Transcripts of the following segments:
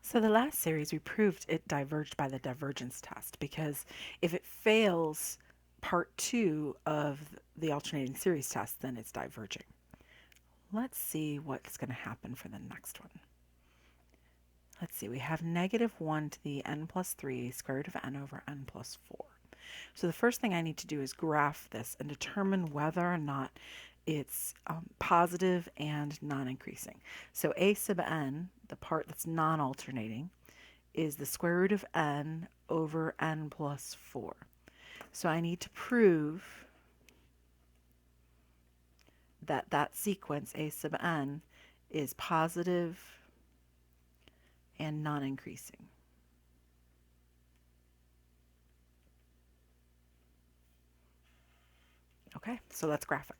So the last series, we proved it diverged by the divergence test because if it fails part two of the alternating series test, then it's diverging. Let's see what's going to happen for the next one. Let's see, we have -1 to the n plus 3 square root of n over n plus 4. So the first thing I need to do is graph this and determine whether or not it's positive and non-increasing. So a sub n, the part that's non-alternating, is the square root of n over n plus 4. So I need to prove that that sequence, a sub n, is positive and non-increasing. Okay, so let's graph it.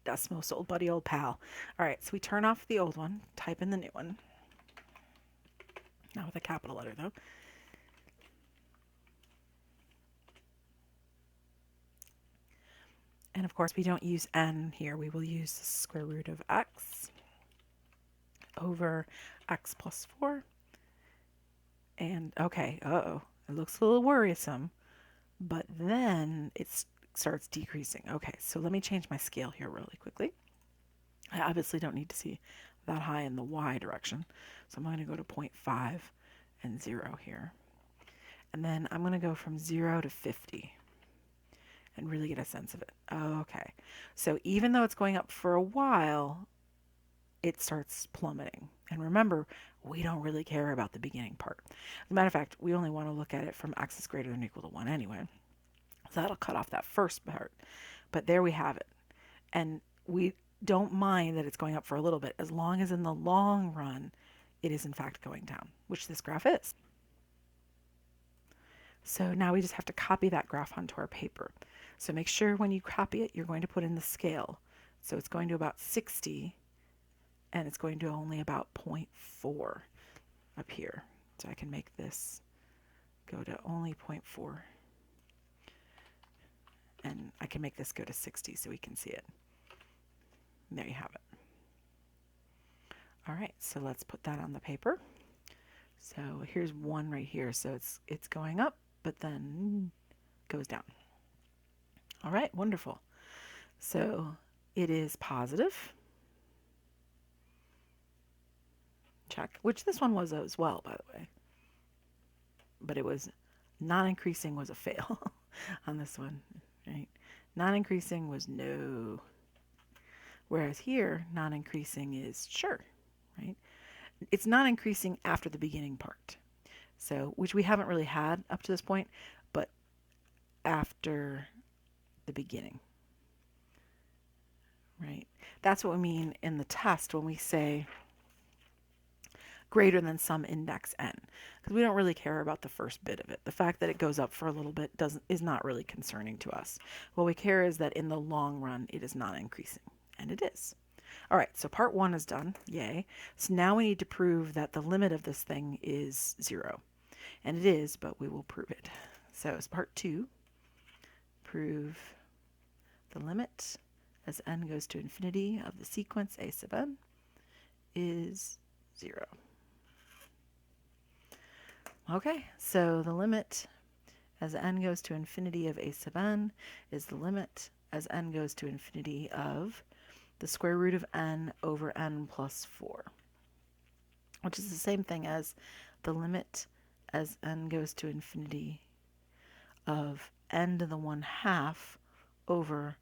Desmos, old buddy, old pal. All right, so we turn off the old one, type in the new one. Not with a capital letter, though. And of course, we don't use n here. We will use the square root of x over x plus 4. And okay, uh-oh, it looks a little worrisome, but then it starts decreasing. Okay, so let me change my scale here really quickly. I obviously don't need to see that high in the y direction, so I'm going to go to 0.5 and 0 here. And then I'm going to go from 0 to 50 and really get a sense of it. Okay, so even though it's going up for a while, it starts plummeting. And remember, we don't really care about the beginning part. As a matter of fact, we only want to look at it from x is greater than or equal to 1 anyway. So that'll cut off that first part. But there we have it. And we don't mind that it's going up for a little bit, as long as in the long run, it is in fact going down, which this graph is. So now we just have to copy that graph onto our paper. So make sure when you copy it, you're going to put in the scale. So it's going to about 60, and it's going to only about 0.4 up here. So I can make this go to only 0.4. And I can make this go to 60 so we can see it. And there you have it. All right, so let's put that on the paper. So here's 1 right here. So it's going up, but then goes down. All right, wonderful. So it is positive. Check, which this one was as well, by the way. But it was non-increasing was a fail on this one, right? Non-increasing was no. Whereas here, non-increasing is sure, right? It's non-increasing after the beginning part. So, which we haven't really had up to this point, but after the beginning, right? That's what we mean in the test when we say greater than some index n, because we don't really care about the first bit of it. The fact that it goes up for a little bit is not really concerning to us. What we care is that in the long run, it is not increasing, and it is. All right, so part 1 is done. Yay. So now we need to prove that the limit of this thing is 0. And it is, but we will prove it. So as part 2, prove the limit as n goes to infinity of the sequence a sub n is 0. Okay, so the limit as n goes to infinity of a sub n is the limit as n goes to infinity of the square root of n over n plus 4, which is the same thing as the limit as n goes to infinity of n to the 1/2 over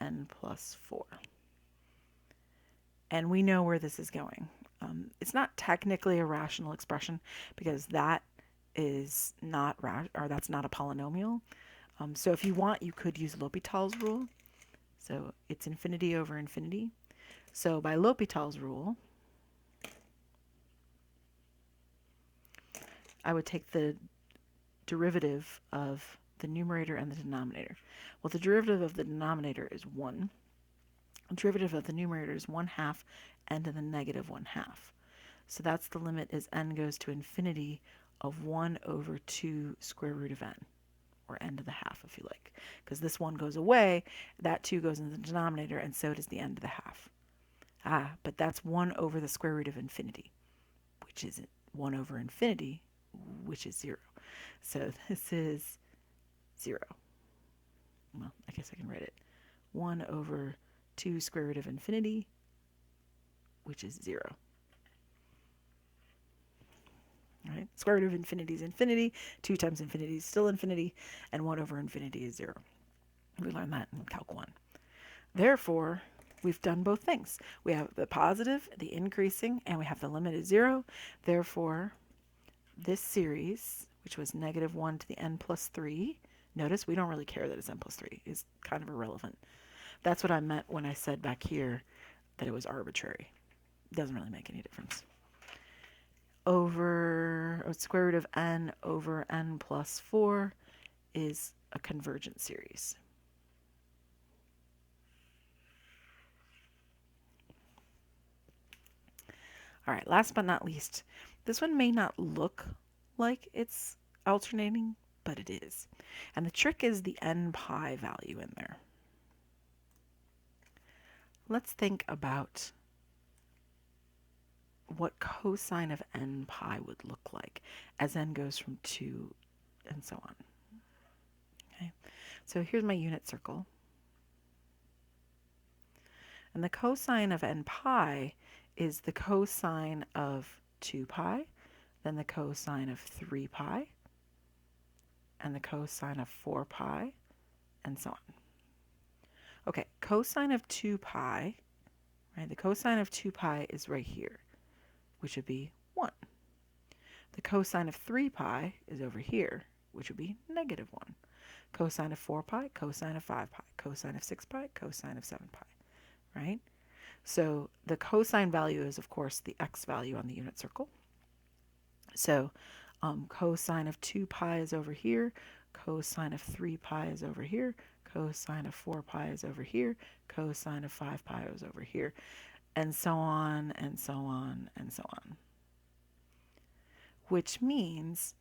n plus 4. And we know where this is going. It's not technically a rational expression because that is not that's not a polynomial. So if you want, you could use L'Hopital's rule. So it's infinity over infinity. So by L'Hopital's rule, I would take the derivative of the numerator and the denominator. Well, the derivative of the denominator is 1. The derivative of the numerator is 1/2 n to the negative 1/2. So that's the limit as n goes to infinity of 1 over 2 square root of n, or n to the half if you like. Because this 1 goes away, that 2 goes in the denominator, and so does the n to the half. But that's 1 over the square root of infinity, which is 1 over infinity, which is 0. So this is 0. Well, I guess I can write it. 1 over 2 square root of infinity, which is 0. Right? Square root of infinity is infinity. 2 times infinity is still infinity. And 1 over infinity is 0. We learned that in Calc 1. Therefore, we've done both things. We have the positive, the increasing, and we have the limit at 0. Therefore, this series, which was negative 1 to the n plus 3, notice we don't really care that it's n plus 3. It's kind of irrelevant. That's what I meant when I said back here that it was arbitrary. It doesn't really make any difference. Over square root of n over n plus 4 is a convergent series. All right, last but not least, this one may not look like it's alternating, but it is. And the trick is the n pi value in there. Let's think about what cosine of n pi would look like as n goes from 2 and so on. Okay, so here's my unit circle. And the cosine of n pi is the cosine of 2 pi, then the cosine of 3 pi, and the cosine of 4 pi, and so on. Okay, cosine of 2 pi, right? The cosine of 2 pi is right here, which would be 1. The cosine of 3 pi is over here, which would be negative 1. Cosine of 4 pi, cosine of 5 pi, cosine of 6 pi, cosine of 7 pi, right? So the cosine value is, of course, the x value on the unit circle. So cosine of 2 pi is over here, cosine of 3 pi is over here, cosine of 4 pi is over here, cosine of 5 pi is over here, and so on, and so on, and so on. Which means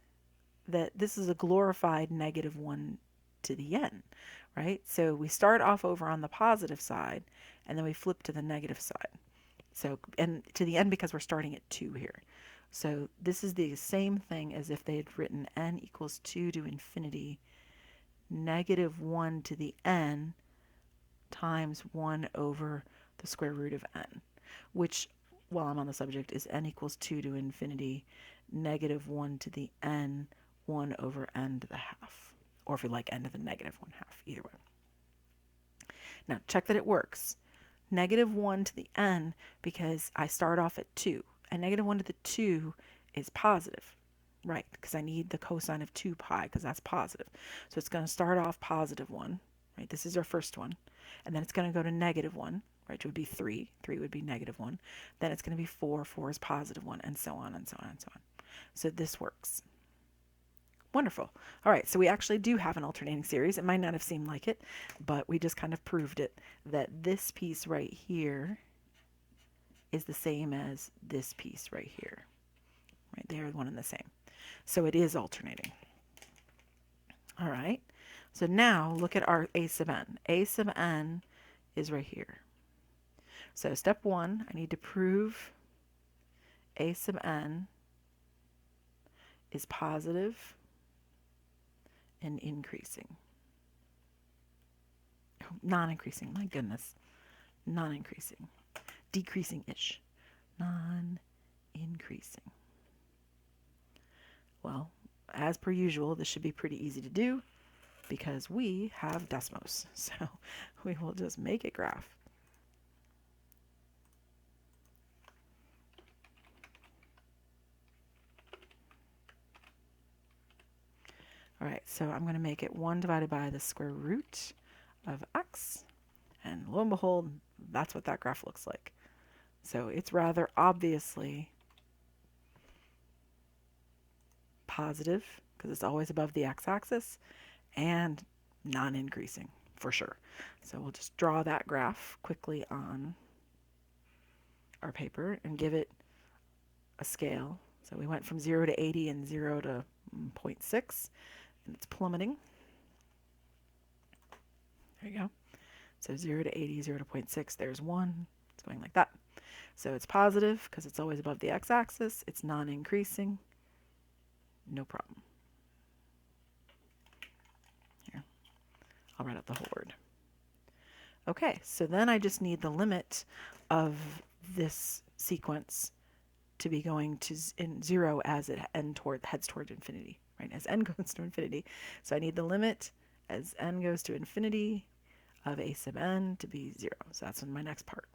that this is a glorified negative 1 to the n, right? So we start off over on the positive side, and then we flip to the negative side. So, and to the n because we're starting at 2 here. So this is the same thing as if they had written n equals 2 to infinity, negative 1 to the n times 1 over the square root of n, which, while I'm on the subject, is n equals 2 to infinity, negative 1 to the n, 1 over n to the half. Or if you like, n to the negative 1 half, either way. Now, check that it works. Negative 1 to the n, because I start off at 2. And negative 1 to the 2 is positive, right? Because I need the cosine of 2 pi, because that's positive. So it's going to start off positive 1, right? This is our first one. And then it's going to go to negative 1, right? Which would be 3. 3 would be negative 1. Then it's going to be 4. 4 is positive 1, and so on, and so on, and so on. So this works. Wonderful. All right, so we actually do have an alternating series. It might not have seemed like it, but we just kind of proved it, that this piece right here is the same as this piece right here. Right, they are one and the same. So it is alternating. All right, so now look at our a sub n. A sub n is right here. So step 1, I need to prove a sub n is positive and increasing. Oh, non-increasing, my goodness. Non-increasing. Decreasing-ish. Non-increasing. Well, as per usual, this should be pretty easy to do because we have Desmos. So we will just make it graph. All right, so I'm going to make it 1 divided by the square root of x. And lo and behold, that's what that graph looks like. So it's rather obviously positive because it's always above the x-axis, and non-increasing for sure. So we'll just draw that graph quickly on our paper and give it a scale. So we went from 0 to 80 and 0 to 0.6, and it's plummeting. There you go. So 0 to 80, 0 to 0.6, there's 1. It's going like that. So it's positive because it's always above the x-axis. It's non-increasing. No problem. Here, I'll write out the whole word. Okay, so then I just need the limit of this sequence to be going to 0 as it heads toward infinity, right? As n goes to infinity. So I need the limit as n goes to infinity of a sub n to be 0. So that's in my next part.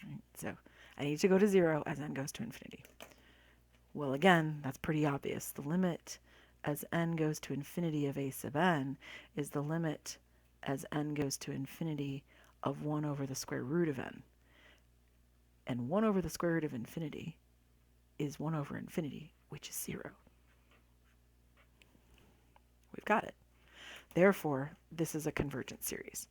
Right? So I need to go to 0 as n goes to infinity. Well, again, that's pretty obvious. The limit as n goes to infinity of a sub n is the limit as n goes to infinity of 1 over the square root of n. And 1 over the square root of infinity is 1 over infinity, which is 0. We've got it. Therefore, this is a convergent series.